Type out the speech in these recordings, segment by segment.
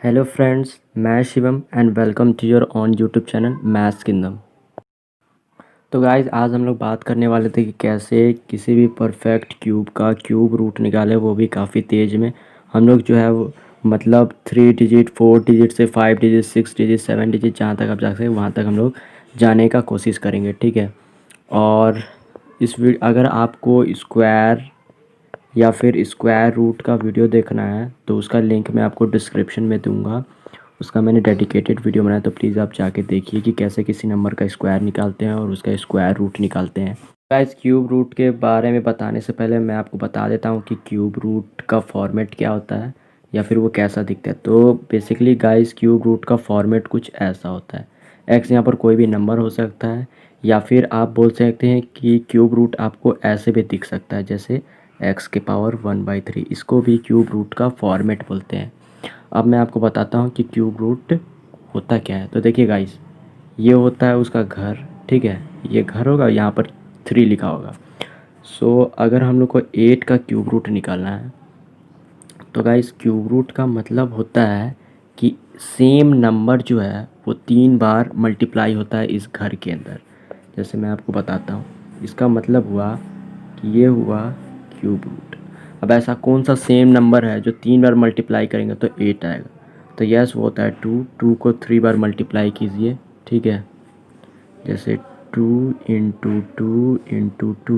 Hello friends, मैं Shivam and welcome to your on YouTube channel Maths Kingdom. तो guys आज हम लोग बात करने वाले थे कि कैसे किसी भी परफेक्ट क्यूब का क्यूब रूट निकाले, वो भी काफ़ी तेज़ में। हम लोग जो है वो मतलब 3 डिजिट 4 डिजिट से 5 डिजिट 6 डिजिट 7 डिजिट जहाँ तक आप जा सकते वहाँ तक हम लोग जाने का कोशिश करेंगे, ठीक है। और अगर आपको स्क्वायर या फिर स्क्वायर रूट का वीडियो देखना है तो उसका लिंक मैं आपको डिस्क्रिप्शन में दूंगा। उसका मैंने डेडिकेटेड वीडियो बनाया, तो प्लीज़ आप जाके देखिए कि कैसे किसी नंबर का स्क्वायर निकालते हैं और उसका स्क्वायर रूट निकालते हैं। गाइस, क्यूब रूट के बारे में बताने से पहले मैं आपको बता देता हूँ कि क्यूब रूट का फॉर्मेट क्या होता है या फिर वो कैसा दिखता है। तो बेसिकली गाइस, क्यूब रूट का फॉर्मेट कुछ ऐसा होता है। एक्स यहाँ पर कोई भी नंबर हो सकता है, या फिर आप बोल सकते हैं कि क्यूब रूट आपको ऐसे भी दिख सकता है, जैसे x⁻⁴ इसको भी क्यूब रूट का फॉर्मेट बोलते हैं। अब मैं आपको बताता हूँ कि क्यूब रूट होता क्या है। तो देखिए गाइस, ये होता है उसका घर, ठीक है। ये घर होगा, यहाँ पर 3 लिखा होगा। सो अगर हम लोग को 8 का क्यूब रूट निकालना है तो गाइस, क्यूब रूट का मतलब होता है कि सेम नंबर जो है वो 3 बार मल्टीप्लाई होता है इस घर के अंदर। जैसे मैं आपको बताता हूँ, इसका मतलब हुआ कि ये हुआ क्यूब रूट। अब ऐसा कौन सा सेम नंबर है जो 3 बार मल्टीप्लाई करेंगे तो 8 आएगा? तो यस, वो होता है 2। 2 को 3 बार मल्टीप्लाई कीजिए, ठीक है। जैसे 2 × 2 × 2, तो 2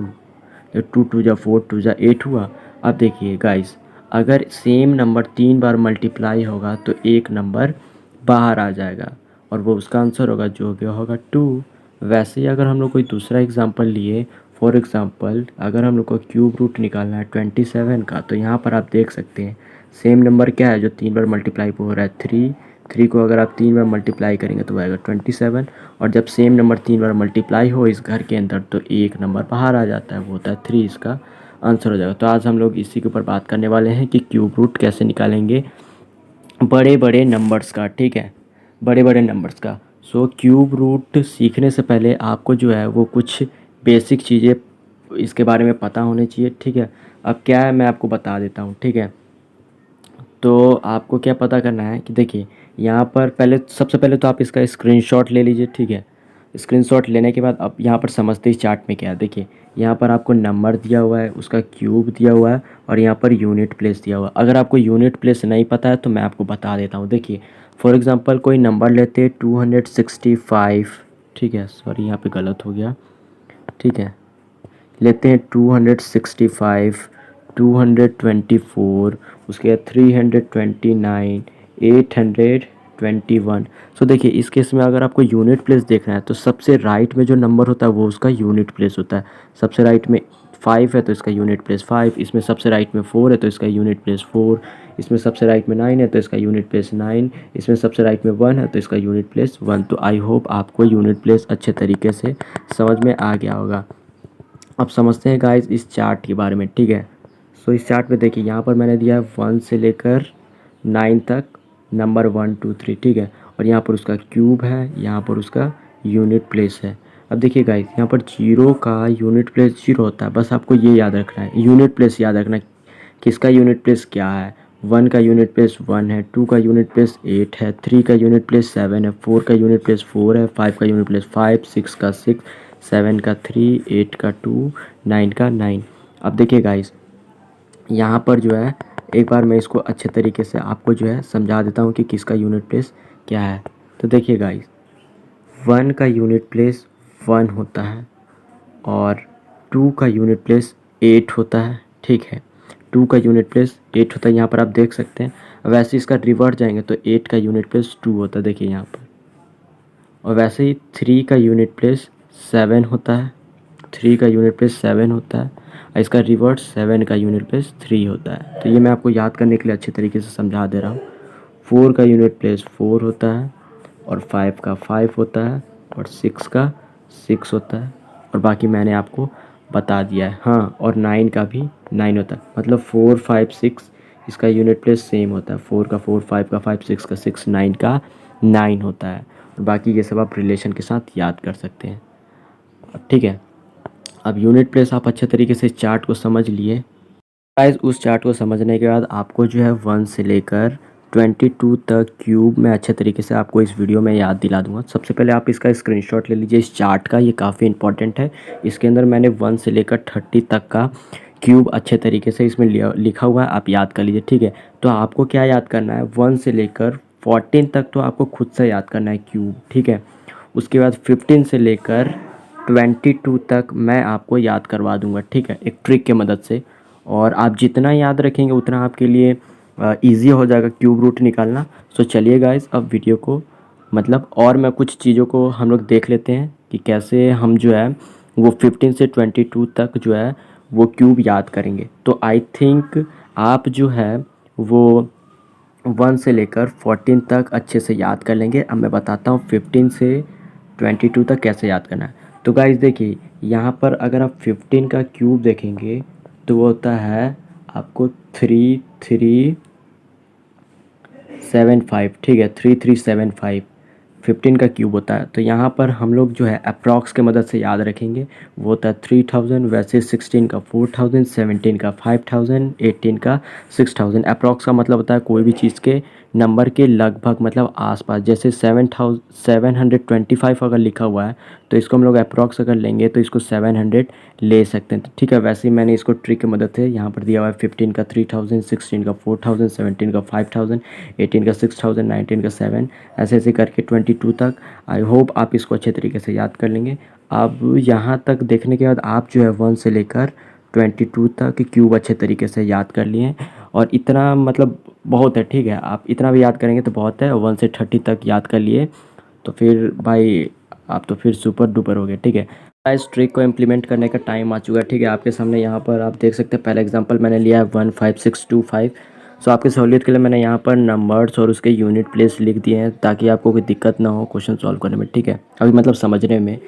× 2 = 4, 2 × 8 हुआ। अब देखिए गाइस, अगर सेम नंबर 3 बार मल्टीप्लाई होगा तो एक नंबर बाहर आ जाएगा और वो उसका आंसर होगा, जो भी होगा 2। वैसे ही अगर हम लोग कोई दूसरा एग्जांपल लिए, फॉर एग्जांपल अगर हम लोग को क्यूब रूट निकालना है 27 का, तो यहाँ पर आप देख सकते हैं सेम नंबर क्या है जो 3 बार मल्टीप्लाई हो रहा है, 3। 3 को अगर आप 3 बार मल्टीप्लाई करेंगे तो आएगा 27। और जब सेम नंबर 3 बार मल्टीप्लाई हो इस घर के अंदर तो एक नंबर बाहर आ जाता है, वो होता है 3। इसका आंसर हो जाएगा। तो आज हम लोग इसी के ऊपर बात करने वाले हैं कि क्यूब रूट कैसे निकालेंगे बड़े बड़े नंबर्स का, ठीक है, बड़े बड़े नंबर्स का। सो क्यूब रूट सीखने से पहले आपको जो है वो कुछ बेसिक चीज़ें इसके बारे में पता होनी चाहिए, ठीक है। अब क्या है, मैं आपको बता देता हूँ, ठीक है। तो आपको क्या पता करना है कि देखिए, यहाँ पर पहले सबसे पहले तो आप इसका स्क्रीनशॉट ले लीजिए, ठीक है। स्क्रीनशॉट लेने के बाद अब यहाँ पर समझते ही चार्ट में क्या है। देखिए, यहाँ पर आपको नंबर दिया हुआ है, उसका क्यूब दिया हुआ है और यहाँ पर यूनिट प्लेस दिया हुआ है। अगर आपको यूनिट प्लेस नहीं पता है तो मैं आपको बता देता हूँ। देखिए, फॉर एग्ज़ाम्पल कोई नंबर लेते हैं 265, ठीक है। सॉरी, यहाँ पे गलत हो गया, ठीक है। लेते हैं 265, 224, उसके बाद 329, 821। सो देखिए, इस केस में अगर आपको यूनिट प्लेस देखना है तो सबसे राइट में जो नंबर होता है वो उसका यूनिट प्लेस होता है। सबसे राइट में 5 है तो इसका यूनिट प्लेस 5, इसमें सबसे राइट में 4 है तो इसका यूनिट प्लेस 4, इसमें सबसे राइट में 9 है तो इसका यूनिट प्लेस 9, इसमें सबसे राइट में 1 है तो इसका यूनिट प्लेस 1। तो आई होप आपको यूनिट प्लेस अच्छे तरीके से समझ में आ गया होगा। अब समझते हैं गाइस इस चार्ट के बारे में, ठीक है। सो इस चार्ट में देखिए, यहाँ पर मैंने दिया है 1 से लेकर 9 तक नंबर 1 2 3, ठीक है। और यहाँ पर उसका क्यूब है, यहाँ पर उसका यूनिट प्लेस है। अब देखिए गाइस, यहाँ पर 0 का यूनिट प्लेस 0 होता है, बस आपको ये याद रखना है, यूनिट प्लेस याद रखना है कि इसका यूनिट प्लेस क्या है। 1 का यूनिट प्लेस 1 है, 2 का यूनिट प्लेस 8 है, 3 का यूनिट प्लेस 7 है, 4 का यूनिट प्लेस 4 है, 5 का यूनिट प्लेस 5, 6 का 6, 7 का 3, 8 का 2, 9 का 9। अब देखिए गाइस, यहाँ पर जो है एक बार मैं इसको अच्छे तरीके से आपको जो है समझा देता हूँ कि किसका यूनिट प्लेस क्या है। तो देखिए गाइस, 1 का यूनिट प्लेस 1 होता है और 2 का यूनिट प्लेस 8 होता है, ठीक है। 2 का यूनिट प्लेस 8 होता है, यहाँ पर आप देख सकते हैं। वैसे इसका रिवर्स जाएंगे तो 8 का यूनिट प्लेस 2 होता है, देखिए यहाँ पर। और वैसे ही 3 का यूनिट प्लेस 7 होता है, 3 का यूनिट प्लेस 7 होता है और इसका रिवर्स 7 का यूनिट प्लेस 3 होता है। तो ये मैं आपको याद करने के लिए अच्छे तरीके से समझा दे रहा हूँ। 4 का यूनिट प्लेस 4 होता है और 5 का 5 होता है और 6 का 6 होता है, और बाकी मैंने आपको बता दिया है। हाँ, और 9 का भी 9 होता है, मतलब 4 5 6 इसका यूनिट प्लेस सेम होता है। 4 का 4, 5 का 5, 6 का 6, 9 का 9 होता है। और बाकी ये सब आप रिलेशन के साथ याद कर सकते हैं, ठीक है। अब यूनिट प्लेस आप अच्छे तरीके से चार्ट को समझ लिए। गाइस, उस चार्ट को समझने के बाद आपको जो है 1 से लेकर 22 तक क्यूब मैं अच्छे तरीके से आपको इस वीडियो में याद दिला दूंगा। सबसे पहले आप इसका स्क्रीनशॉट ले लीजिए इस चार्ट का, ये काफ़ी इंपॉर्टेंट है। इसके अंदर मैंने 1 से लेकर 30 तक का क्यूब अच्छे तरीके से इसमें लिखा हुआ है, आप याद कर लीजिए, ठीक है। तो आपको क्या याद करना है, 1 से लेकर 14 तक तो आपको खुद से याद करना है क्यूब, ठीक है। उसके बाद 15 से लेकर 22 तक मैं आपको याद करवा दूंगा, ठीक है, एक ट्रिक के मदद से। और आप जितना याद रखेंगे उतना आपके लिए ईजी हो जाएगा क्यूब रूट निकालना। सो चलिए गाइस, अब वीडियो को मतलब और मैं कुछ चीज़ों को हम लोग देख लेते हैं कि कैसे हम जो है वो 15 से 22 तक जो है वो क्यूब याद करेंगे। तो आई थिंक आप जो है वो 1 से लेकर 14 तक अच्छे से याद कर लेंगे। अब मैं बताता हूँ 15 से 22 तक कैसे याद करना है। तो गाइस देखिए, यहाँ पर अगर आप 15 का क्यूब देखेंगे तो वो होता है आपको 3375, ठीक है, 3375 15 का क्यूब होता है। तो यहाँ पर हम लोग जो है अप्रॉक्स के मदद से याद रखेंगे, वो होता है 3000, वैसे 16 का 4000, 17 का 5000, 18 का 6000। अप्रॉक्स का मतलब होता है कोई भी चीज़ के नंबर के लगभग मतलब आसपास। जैसे 725 अगर लिखा हुआ है तो इसको हम लोग अप्रॉक्स अगर लेंगे तो इसको 700 ले सकते हैं, ठीक है। वैसे ही मैंने इसको ट्रिक की मदद से यहाँ पर दिया हुआ है 15 का 3000, 16 का 4000, 17 का 5000, 18 का 6000, 19 का 7, ऐसे ऐसे करके 22 तक। आई होप आप इसको अच्छे तरीके से याद कर लेंगे। अब यहाँ तक देखने के बाद आप जो है 1 से लेकर 22 तक क्यूब अच्छे तरीके से याद कर लिए। और इतना मतलब बहुत है, ठीक है, आप इतना भी याद करेंगे तो बहुत है। 1 से 30 तक याद कर लिए तो फिर भाई आप तो फिर सुपर डुपर हो गए, ठीक है। इस ट्रिक को इम्प्लीमेंट करने का टाइम आ चुका है, ठीक है। आपके सामने यहाँ पर आप देख सकते हैं पहला एग्जांपल मैंने लिया है 15625। सो आपकी सहूलियत के लिए मैंने यहाँ पर नंबर्स और उसके यूनिट प्लेस लिख दिए हैं ताकि आपको कोई दिक्कत ना हो क्वेश्चन सॉल्व करने में, ठीक है, अभी मतलब समझने में।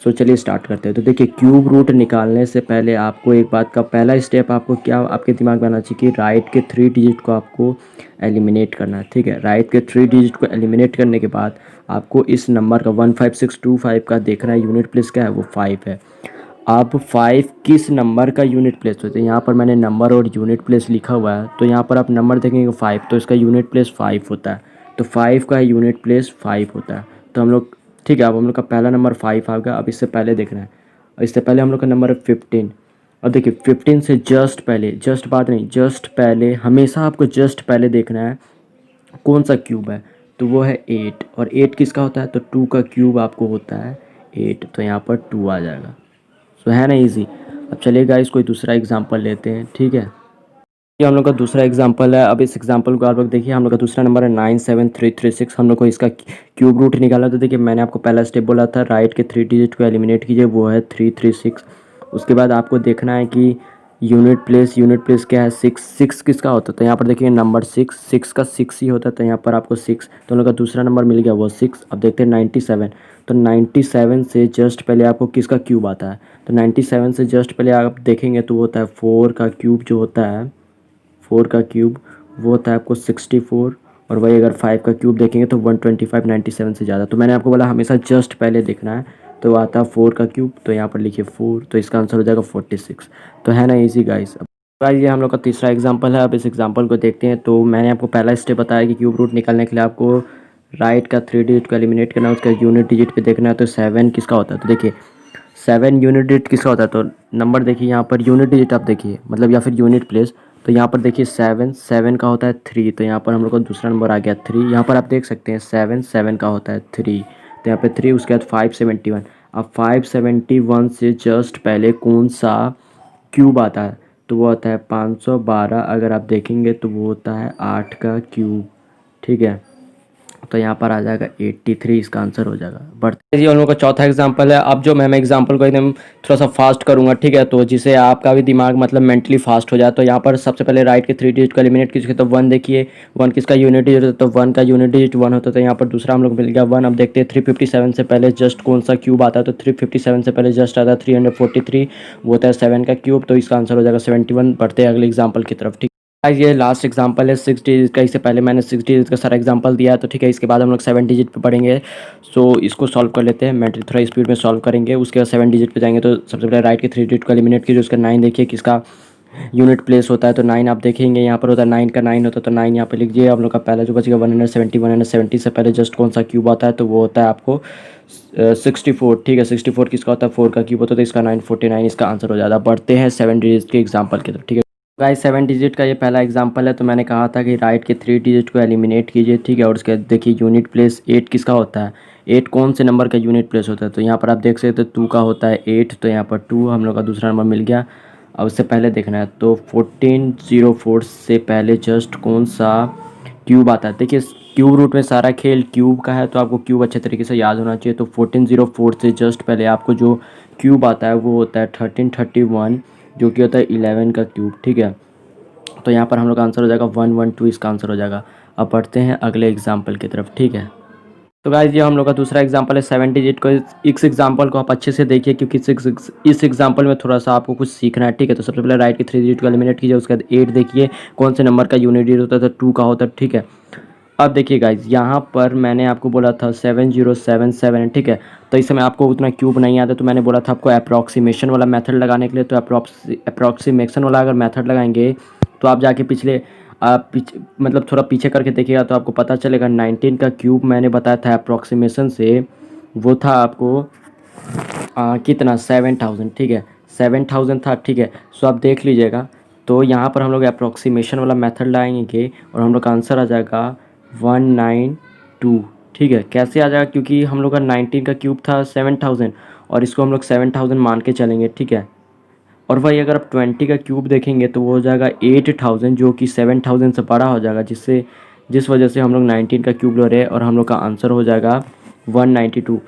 सो चलिए स्टार्ट करते हैं। तो देखिए, क्यूब रूट निकालने से पहले आपको एक बात का पहला स्टेप आपको क्या आपके दिमाग में आना चाहिए कि राइट के 3 डिजिट को आपको एलिमिनेट करना है, ठीक है। राइट के 3 डिजिट को एलिमिनेट करने के बाद आपको इस नंबर का 15625 का देखना है यूनिट प्लेस क्या है, वो 5 है। अब 5 किस नंबर का यूनिट प्लेस होता है, यहाँ पर मैंने नंबर और यूनिट प्लेस लिखा हुआ है। तो यहाँ पर आप नंबर देखेंगे 5 तो इसका यूनिट प्लेस 5 होता है। तो 5 का यूनिट प्लेस 5 होता है। तो हम लोग, ठीक है, अब हम लोग का पहला नंबर 5 आ गया। अब इससे पहले देखना है, इससे पहले हम लोग का नंबर है 15। और देखिए 15 से जस्ट पहले, जस्ट बाद नहीं, जस्ट पहले, हमेशा आपको जस्ट पहले देखना है कौन सा क्यूब है, तो वो है 8। और 8 किसका होता है, तो 2 का क्यूब आपको होता है 8, तो यहाँ पर 2 आ जाएगा। सो है ना इजी। अब चलिए गाइस कोई दूसरा एग्जांपल लेते हैं, ठीक है। ये हम लोग का दूसरा एग्जांपल है। अब इस एग्जांपल को आप लोग देखिए, हम लोग का दूसरा नंबर है 97336। हम लोग को इसका क्यूब रूट निकाला। तो देखिए मैंने आपको पहला स्टेप बोला था राइट के 3 डिजिट को एलिमिनेट कीजिए, वो है 336। उसके बाद आपको देखना है कि यूनिट प्लेस क्या है, 6 किसका होता है, तो यहाँ पर देखिए नंबर 6 का 6 ही होता है, तो यहाँ पर आपको 6, तो हम लोग का दूसरा नंबर मिल गया वो 6। अब देखते हैं 97। तो 97 से जस्ट पहले आपको किसका क्यूब आता है, तो 97 से जस्ट पहले आप देखेंगे तो वो होता है 4 का क्यूब, जो होता है 4 का क्यूब वो होता है आपको 64। और वही अगर 5 का क्यूब देखेंगे तो 125, 97 से ज़्यादा। तो मैंने आपको बोला हमेशा जस्ट पहले देखना है, तो आता है 4 का क्यूब, तो यहाँ पर लिखिए 4, तो इसका आंसर हो जाएगा 46। तो है ना इजी गाइस। गाइस ये हम लोग का तीसरा एग्जांपल है। अब इस एग्जांपल को देखते हैं। तो मैंने आपको पहला स्टेप बताया कि क्यूब रूट निकालने के लिए आपको राइट का 3 डिजिट को एलिमिनेट करना है, उसका यूनिट डिजिट पे देखना है। तो 7 किसका होता है, तो देखिए 7 यूनिट डिजिट किसका होता है, तो नंबर देखिए यहाँ पर यूनिट डिजिट आप देखिए मतलब या फिर यूनिट प्लेस। तो यहाँ पर देखिए 7 का होता है 3, तो यहाँ पर हम लोग का दूसरा नंबर आ गया 3। यहाँ पर आप देख सकते हैं 7 का होता है 3, तो यहाँ पे 3, उसके बाद 571। अब 571 से जस्ट पहले कौन सा क्यूब आता है, तो वो आता है 512। अगर आप देखेंगे तो वो होता है 8 का क्यूब, ठीक है। तो यहाँ पर आ जाएगा 83, इसका आंसर हो जाएगा। बढ़ते जी हम लोग का चौथा एग्जांपल है। अब जो मैं एग्जांपल को एकदम थोड़ा सा फास्ट करूँगा, ठीक है, तो जिससे आपका भी दिमाग मतलब मेंटली फास्ट हो जाए। तो यहाँ पर सबसे पहले राइट के 3 डिजिट को एलिमिनेट कीजिए। तो 1 देखिए, 1 किसका यूनिट डिजिट होता है, तो 1 का यूनिट डिजिट 1 होता है। तो यहाँ पर दूसरा हम लोग मिल गया 1। अब देखते हैं 357 से पहले जस्ट कौन सा क्यूब आता है, तो 357 से पहले जस्ट आता है 343, वो होता है 7 का क्यूब, तो इसका आंसर हो जाएगा 71। बढ़ते हैं अगले एग्जाम्पल की तरफ, ठीक। ये लास्ट एग्जांपल है 6 डिजिट का। इससे पहले मैंने 6 डिजिट का सारा एग्जांपल दिया है, तो ठीक है। इसके बाद हम लोग 7 डिजिट पे पढ़ेंगे। सो इसको सॉल्व कर लेते हैं, मेंटली थोड़ा स्पीड में सॉल्व करेंगे। उसके बाद 7 डिजिट पे जाएंगे। तो सबसे पहले राइट के 3 डिजिट को एलिमिनेट कीजिए। उसका 9 देखिए किसका यूनिट प्लेस होता है। तो 9 आप देखेंगे यहाँ पर होता है, 9 का 9 होता है तो 9 यहाँ पे लिख दिए। हम लोग का पहला जो बचेगा 170 से पहले जस्ट कौन सा क्यूब आता है, तो वो होता है आपको 64। ठीक है, 64 किसका होता है, 4 का क्यूब होता है, तो इसका 949 इसका आंसर हो जाता है। बढ़ते हैं 7 डिजिट के एग्जाम्पल की तरफ। ठीक है गाइस, 7 डिजिट का ये पहला एग्जांपल है। तो मैंने कहा था कि राइट के 3 डिजिट को एलिमिनेट कीजिए। ठीक है, और उसके बाद देखिए यूनिट प्लेस 8 किसका होता है, 8 कौन से नंबर का यूनिट प्लेस होता है, तो यहाँ पर आप देख सकते हो 2 का होता है 8, तो यहाँ पर 2 हम लोग का दूसरा नंबर मिल गया। अब उससे पहले देखना है तो 1404 से पहले जस्ट कौन सा क्यूब आता है। देखिए क्यूब रूट में सारा खेल क्यूब का है, तो आपको क्यूब अच्छे तरीके से याद होना चाहिए। तो 1404 से जस्ट पहले आपको जो क्यूब आता है वो होता है 1331, जो कि होता है 11 का क्यूब। ठीक है, तो यहाँ पर हम लोग का आंसर हो जाएगा 112, इसका आंसर हो जाएगा। अब बढ़ते हैं अगले एग्जाम्पल की तरफ। ठीक है, तो गाइज ये हम लोग का दूसरा एग्जांपल है 7 डिजिट को। इस एग्जांपल को आप अच्छे से देखिए, क्योंकि इस एग्जांपल में थोड़ा सा आपको कुछ सीखना है। ठीक है, तो सबसे पहले राइट के 3 डिजिट को एलिमिनेट कीजिए। उसके बाद 8 देखिए कौन से नंबर का यूनिट डिजिट होता है, तो 2 का होता है। ठीक है, अब देखिए गाइज यहाँ पर मैंने आपको बोला था 7077। ठीक है, तो इस समय आपको उतना क्यूब नहीं आता, तो मैंने बोला था आपको अप्रॉक्सीमेशन वाला मेथड लगाने के लिए। तो अप्रॉक्सीमेशन वाला अगर मेथड लगाएंगे तो आप जाके पिछले मतलब थोड़ा पीछे करके देखिएगा तो आपको पता चलेगा 19 का क्यूब मैंने बताया था अप्रॉक्सीमेशन से, वो था आपको कितना 7000। ठीक है, 7000 था। ठीक है, सो आप देख लीजिएगा। तो यहाँ पर हम लोग अप्रॉक्सीमेशन वाला मेथड लाएंगे और हम लोग का आंसर आ जाएगा 192। ठीक है, कैसे आ जाएगा, क्योंकि हम लोग का 19 का क्यूब था 7000 और इसको हम लोग 7000 मान के चलेंगे। ठीक है, और वही अगर आप 20 का क्यूब देखेंगे तो वो हो जाएगा 8000, जो कि 7000 से बड़ा हो जाएगा, जिस वजह से हम लोग 19 का क्यूब ले रहे हैं और हम लोग का आंसर हो जाएगा 192।